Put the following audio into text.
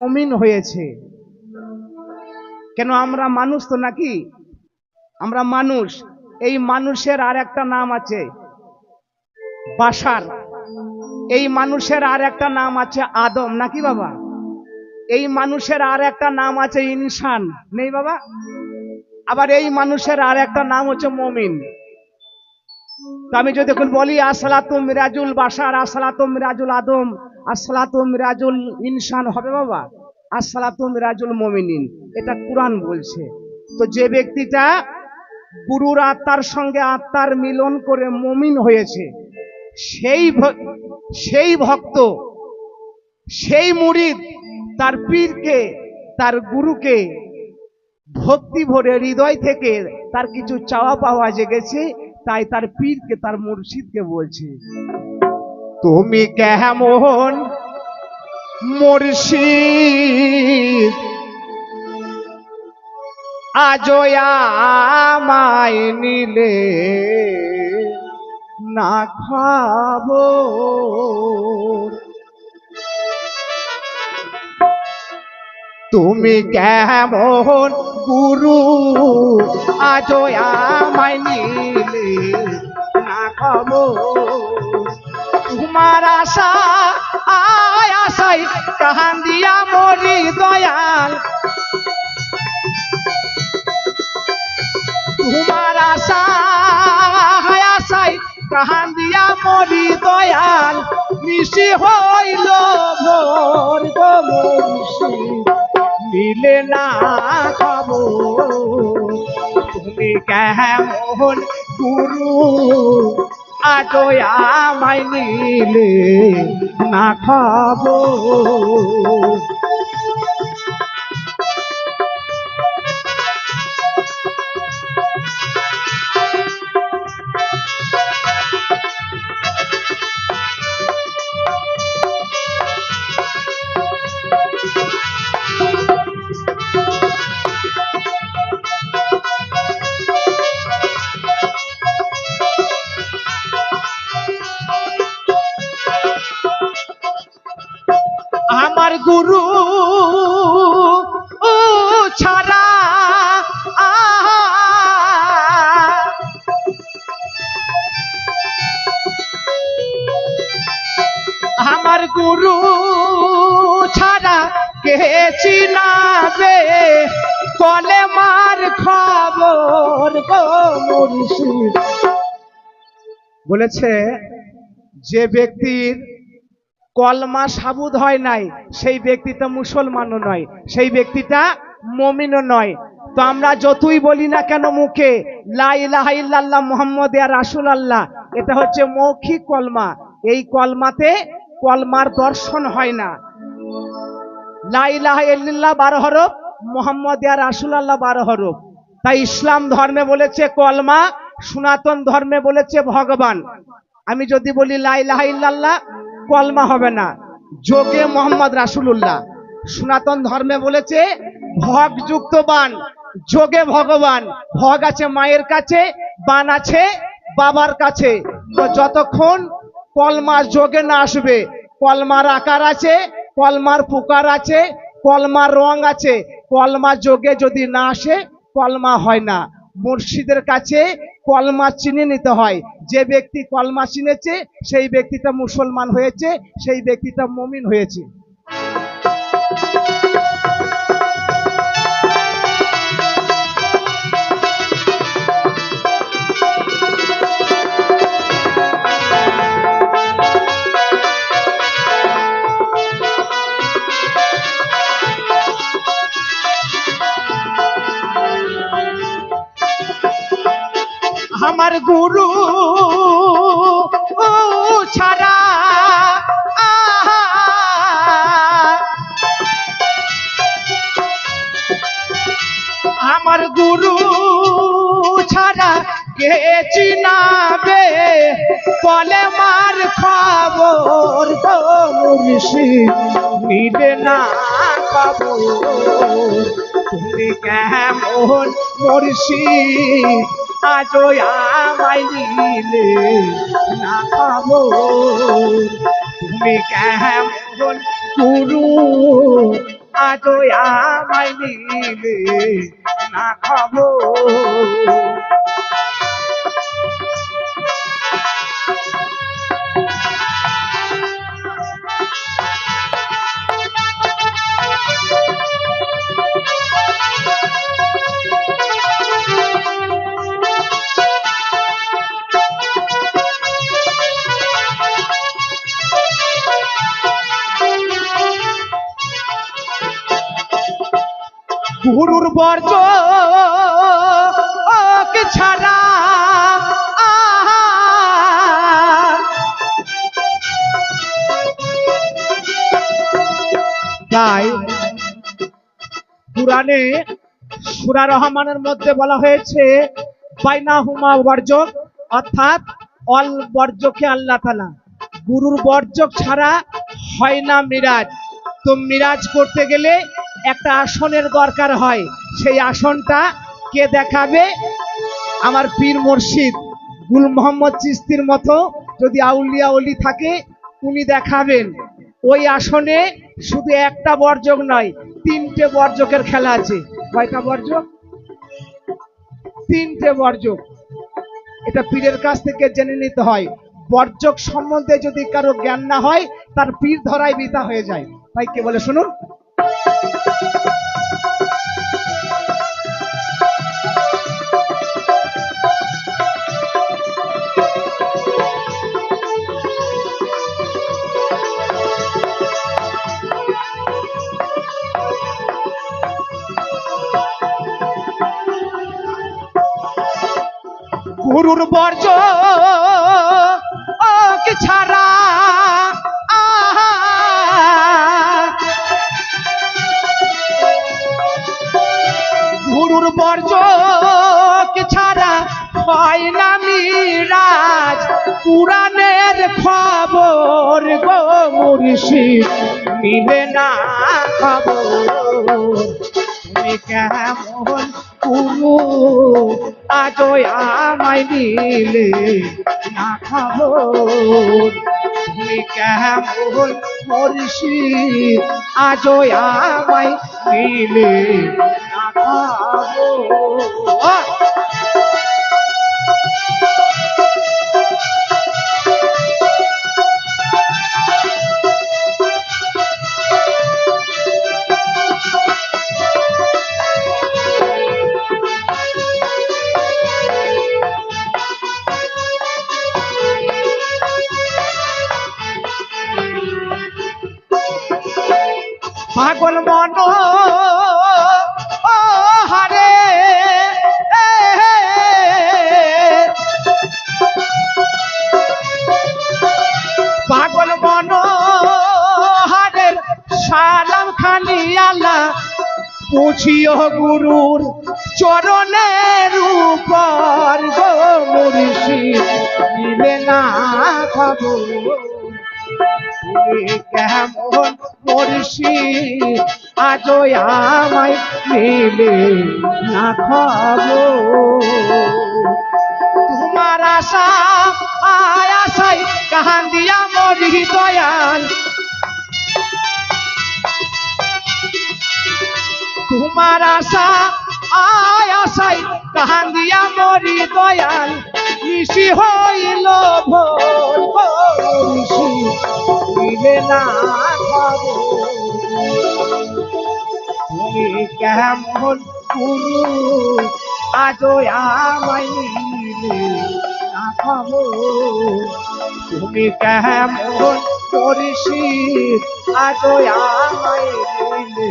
মুমিন হয়েছে। কেন? আমরা মানুষ তো নাকি, আমরা মানুষ। এই মানুষের আর একটা নাম আছে বাশার, এই মানুষের আর একটা নাম আছে আদম, নাকি বাবা? এই মানুষের আর একটা নাম আছে ইনসান, নেই বাবা? আবার এই মানুষের আর একটা নাম হচ্ছে মুমিন। তো আমি যদি এখন বলি আসসালাতু মিরাজুল বাশার, আসসালাতু মিরাজুল আদম, আসসালাতু মিরাজুল ইনসান, হবে বাবা? আসসালাতু মিরাজুল মুমিনিন, এটা কুরআন বলছে। তো যে ব্যক্তিটা গুরুর আত্মার সঙ্গে আত্মার মিলন করে মুমিন হয়েছে, সেই ভক্ত, সেই মুরিদ তার পীরকে, তার গুরুকে ভক্তি ভরে হৃদয় থেকে তার কিছু চাওয়া পাওয়া জেগেছে, তাই তার পীরকে, তার মুর্শিদকে বলছে, তুমি কেমন মুর্শিদ আজও আমায় নিলে না খাবো, তুমি কেমন গুরু আজও আমায় নিলে না খাবো, তোমার আশা আশাই কান্দিয়া মরি দয়াল, তোমার আশা আশাই কান্দিয়া মরি দয়াল, নিশি হইল ভোর গো মুর্শিদ মিলে না খাবো, তুমি কেমন গুরু আজও আমায় নিলে না খাবো। আমার গুরু ছাড়া আমার গুরু ছাড়া কে চিনাবে কলেমার খবর গো মুর্শিদ। বলেছে যে ব্যক্তির কলমা সাবুত হয় নাই, সেই ব্যক্তিটা মুসলমানও নয়, সেই ব্যক্তিটা মুমিনও নয়। তো আমরা যতই বলি না কেন মুখে লা ইলাহা ইল্লাল্লাহ মুহাম্মদ ইয়া রাসূলুল্লাহ, এটা হচ্ছে মৌখিক কলমা। এই কলমাতে কলমার দর্শন হয় না। লা ইলাহা ইল্লাল্লাহ 12 হরফ, মুহাম্মদ ইয়া রাসূলুল্লাহ 12 হরফ। তাই ইসলাম ধর্মে বলেছে কলমা, সনাতন ধর্মে বলেছে ভগবান। আমি যদি বলি লা ইলাহা ইল্লাল্লাহ, কলমা হবে না, যোগে মোহাম্মদ রাসূলুল্লাহ। সনাতন ধর্মে বলেছে ভগ যুক্ত বান, যোগে ভগবান। ভগ আছে মায়ের কাছে, বান আছে বাবার কাছে। তো যতক্ষণ কলমা যোগে না আসবে, কলমার আকার আছে, কলমার পুকার আছে, কলমার রং আছে, কলমা যোগে যদি না আসে কলমা হয় না। মুর্শিদের কাছে কলমা চিনে নিতে হয়। যে ব্যক্তি কলমা চিনেছে সেই ব্যক্তিটা মুসলমান হয়েছে, সেই ব্যক্তিটা মুমিন হয়েছে। আমার গুরু ছাড়া আমার গুরু ছাড়া কে চিনাবে কলেমার খবর গো মুর্শিদ মিলে না পাবো, তুমি কেমন মুর্শিদ আজও আমায় নিলে না খাবো, তুমি কেমন গুরু আজও আমায় নিলে না খবর। গুরুর বর্জ ওকে ছাড়া তাই কুরআনে সূরা রহমানের মধ্যে বলা হয়েছে বাইনাহুমা বর্জক, অর্থাৎ অল বর্জকে আল্লাহ তাআলা গুরুর বর্জক ছাড়া হয় না মিরাজ। তো মিরাজ করতে গেলে একটা আসনের দরকার হয়, সেই আসনটা কে দেখাবে? আমার পীর মুর্শিদ গুল মোহাম্মদ চিস্তির মতো যদি আউলিয়া ওলি থাকে উনি দেখাবেন। ওই আসনে শুধু একটা বর্জক নয়, তিনটে বর্জকের খেলা আছে। কয়টা বর্জক? তিনটে বর্জক। এটা পীরের কাছ থেকে জেনে নিতে হয়। বর্জক সম্বন্ধে যদি কারো জ্ঞান না হয় তার পীর ধরাই বৃথা হয়ে যায়। তাই কে বলে শুনুন। গুরুর বর্জ কি ছাড়া গুরুর বর্জ কি ছাড়া হয় না মিরাজ। কুরআনের খবর গো মুর্শিদ মিলে না খবর। তুমি কেমন গুরু আজও আমায় নিলে না খবর। তুমি কেমন মুর্শিদ আজও আমায় নিলে না খবর। পাগল মন হারে পাগল মন হারের সালাম খানি আল্লাহ পুছিও গুরুর চরণের উপর গো মুর্শিদ মিলে না খবর। তুমি কেমন মুর্শিদ আজও আমায় নিলে না খবর। তোমার আশা আশায় কান্দিয়া মরি দয়াল। তোমার আশা আশায় কান্দিয়া মরি দয়াল। নিশি হইল ভোর মিলে না খবর। তুমি কেমন গুরু আজও আমায় নিলে না খবর। তুমি কেমন মুর্শিদ আজও আমায় নিলে